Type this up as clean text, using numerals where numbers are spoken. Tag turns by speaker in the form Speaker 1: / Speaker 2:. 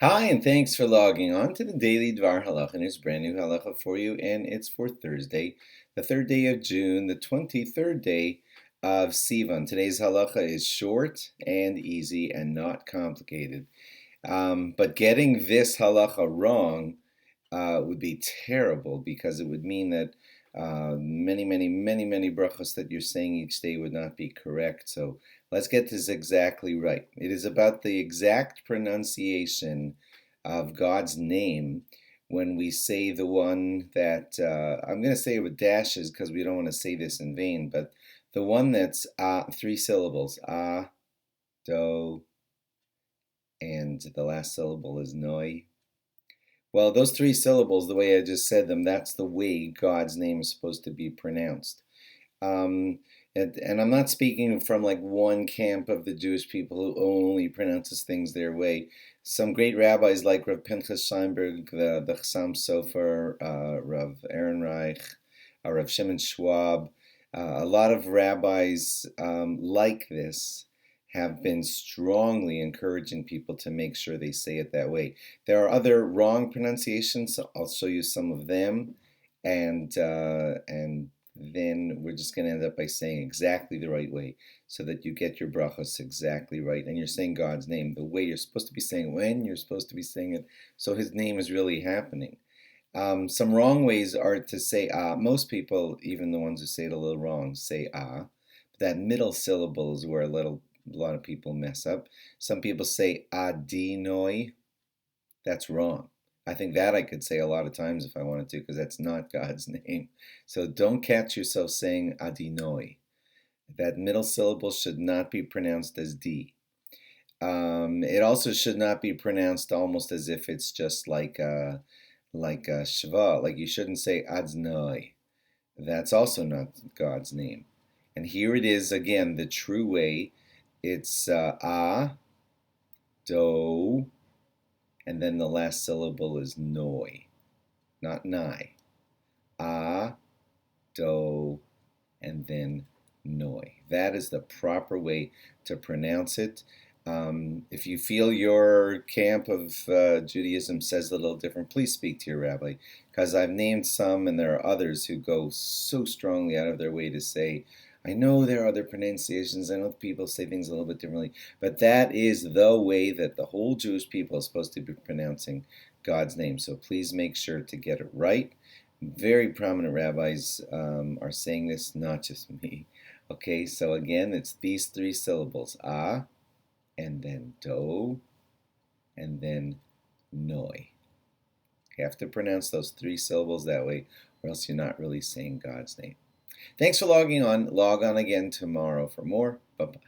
Speaker 1: Hi, and thanks for logging on to the Daily DVAR HALACHA. And there's a brand new halacha for you, and it's for Thursday, the 3rd day of June, the 23rd day of Sivan. Today's halacha is short and easy and not complicated. But getting this halacha wrong would be terrible because it would mean that many brachos that you're saying each day would not be correct. So let's get this exactly right. It is about the exact pronunciation of God's name when we say the one that, I'm going to say it with dashes because we don't want to say this in vain, but the one that's 3 syllables, do, and the last syllable is noi. Well, those 3 syllables, the way I just said them, that's the way God's name is supposed to be pronounced. And I'm not speaking from like one camp of the Jewish people who only pronounces things their way. Some great rabbis like Rav Pinchas Scheinberg, the Chassam Sofer, Rav Aaron Reich, Rav Shimon Schwab, a lot of rabbis like this have been strongly encouraging people to make sure they say it that way. There are other wrong pronunciations, so I'll show you some of them, and then we're just going to end up by saying exactly the right way so that you get your brachos exactly right, and you're saying God's name the way you're supposed to be saying it, when you're supposed to be saying it, so His name is really happening. Some wrong ways are to say most people, even the ones who say it a little wrong, say but that middle syllable is where a lot of people mess up. Some people say adinoi. That's wrong. I think that I could say a lot of times if I wanted to, because that's not God's name. So don't catch yourself saying adinoi. That middle syllable should not be pronounced as D. It also should not be pronounced almost as if it's just like a shva. Like you shouldn't say adnoi. That's also not God's name. And here it is again, the true way. It's do, and then the last syllable is noi, not nai. Do, and then noi. That is the proper way to pronounce it. If you feel your camp of Judaism says a little different, please speak to your rabbi, because I've named some and there are others who go so strongly out of their way to say, I know there are other pronunciations, I know people say things a little bit differently, but that is the way that the whole Jewish people is supposed to be pronouncing God's name. So please make sure to get it right. Very prominent rabbis are saying this, not just me. Okay, so again, it's these 3 syllables, and then do, and then noi. You have to pronounce those 3 syllables that way, or else you're not really saying God's name. Thanks for logging on. Log on again tomorrow for more. Bye-bye.